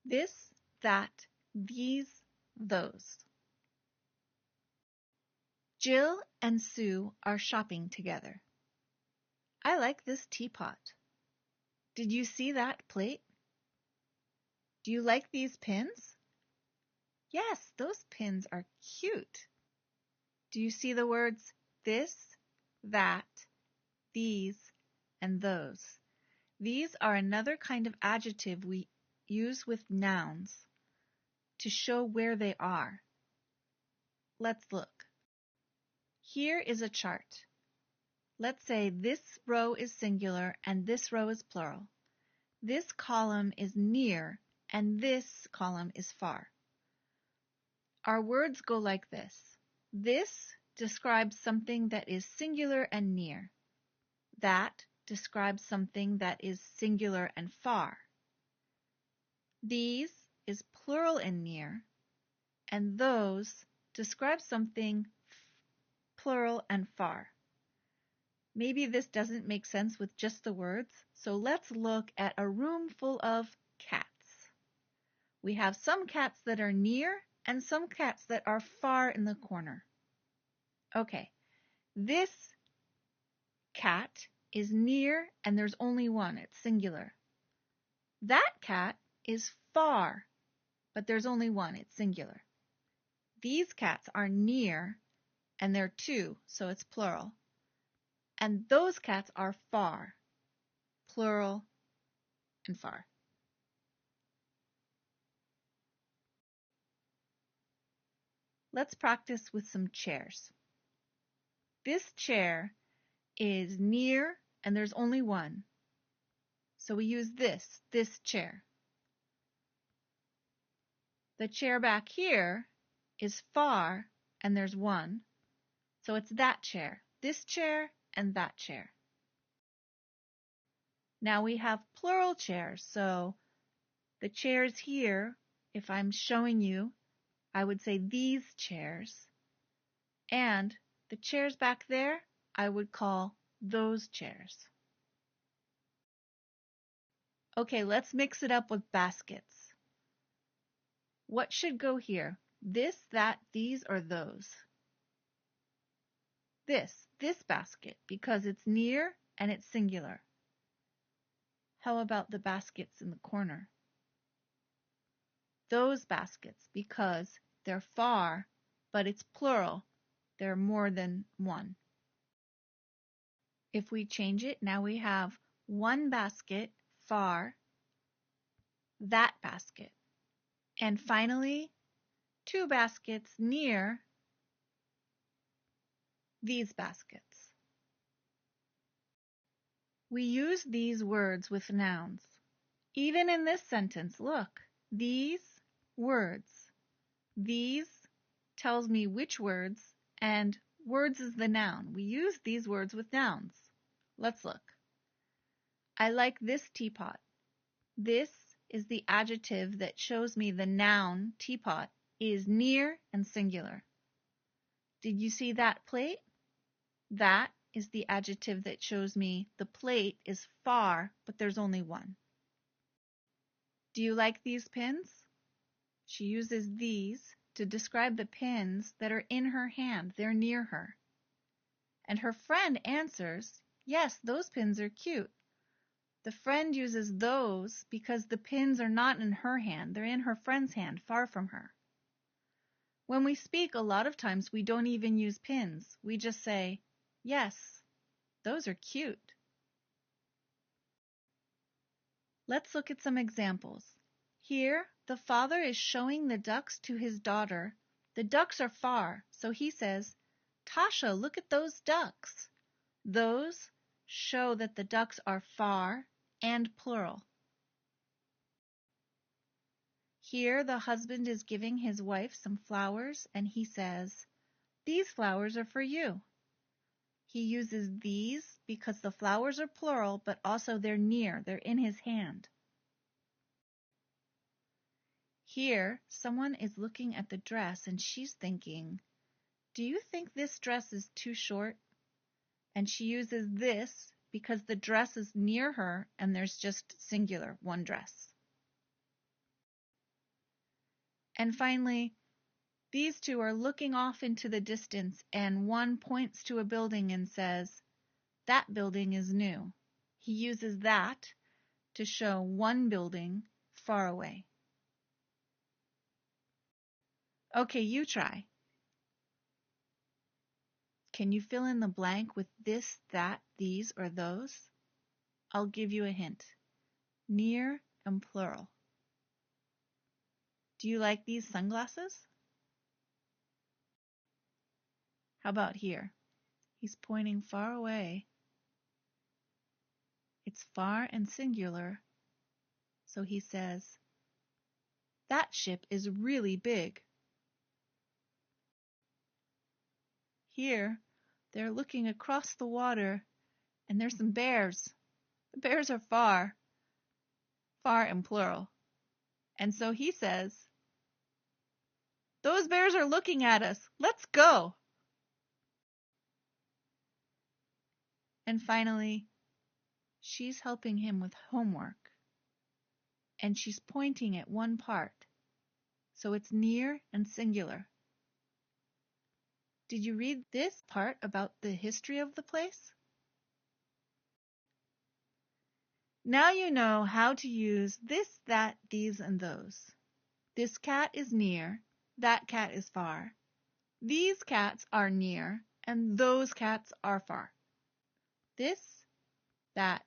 This, that, these, those. Jill and Sue are shopping together. I like this teapot. Did you see that plate? Do you like these pins? Yes, those pins are cute. Do you see the words this, that, these, and those? These are another kind of adjective we use with nouns to show where they are. Let's look. Here is a chart. Let's say this row is singular and this row is plural. This column is near and this column is far. Our words go like this. This describes something that is singular and near. That describes something that is singular and far. These is plural and near, and those describe something plural and far. Maybe this doesn't make sense with just the words, so let's look at a room full of cats. We have some cats that are near and some cats that are far in the corner. Okay, this cat is near and there's only one, it's singular. That cat is far, but there's only one, it's singular. These cats are near and they're two, so it's plural. And those cats are far, plural and far. Let's practice with some chairs. This chair is near and there's only one. So we use this chair. The chair back here is far and there's one. So it's that chair, this chair and that chair. Now we have plural chairs. So the chairs here, if I'm showing you, I would say these chairs. And the chairs back there, I would call those chairs. Okay, let's mix it up with baskets. What should go here? This, that, these, or those? This basket, because it's near and it's singular. How about the baskets in the corner? Those baskets, because they're far, but it's plural. There are more than one. If we change it, now we have one basket, far, that basket. And finally, two baskets near these baskets. We use these words with nouns. Even in this sentence, look, these words. These tells me which words, and words is the noun. We use these words with nouns. Let's look. I like this teapot. This is the adjective that shows me the noun teapot is near and singular. Did you see that plate? That is the adjective that shows me the plate is far, but there's only one. Do you like these pins? She uses these to describe the pins that are in her hand. They're near her. And her friend answers, yes, those pins are cute. The friend uses those because the pins are not in her hand. They're in her friend's hand, far from her. When we speak, a lot of times we don't even use pins. We just say, yes, those are cute. Let's look at some examples. Here, the father is showing the ducks to his daughter. The ducks are far, so he says, Tasha, look at those ducks. Those show that the ducks are far and plural. Here, the husband is giving his wife some flowers, and he says, these flowers are for you. He uses these because the flowers are plural, but also they're near, they're in his hand. Here, someone is looking at the dress and she's thinking, do you think this dress is too short? And she uses this because the dress is near her and there's just singular, one dress. And finally, these two are looking off into the distance, and one points to a building and says, "That building is new." He uses that to show one building far away. Okay, you try. Can you fill in the blank with this, that, these, or those? I'll give you a hint. Near and plural. Do you like these sunglasses? How about here? He's pointing far away. It's far and singular, so he says, "That ship is really big." Here, they're looking across the water, and there's some bears. The bears are far and plural. And so he says, "Those bears are looking at us. Let's go." And finally, she's helping him with homework, and she's pointing at one part, so it's near and singular. Did you read this part about the history of the place? Now you know how to use this, that, these, and those. This cat is near, that cat is far. These cats are near, and those cats are far. This, that,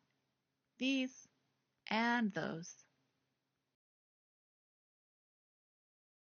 these, and those.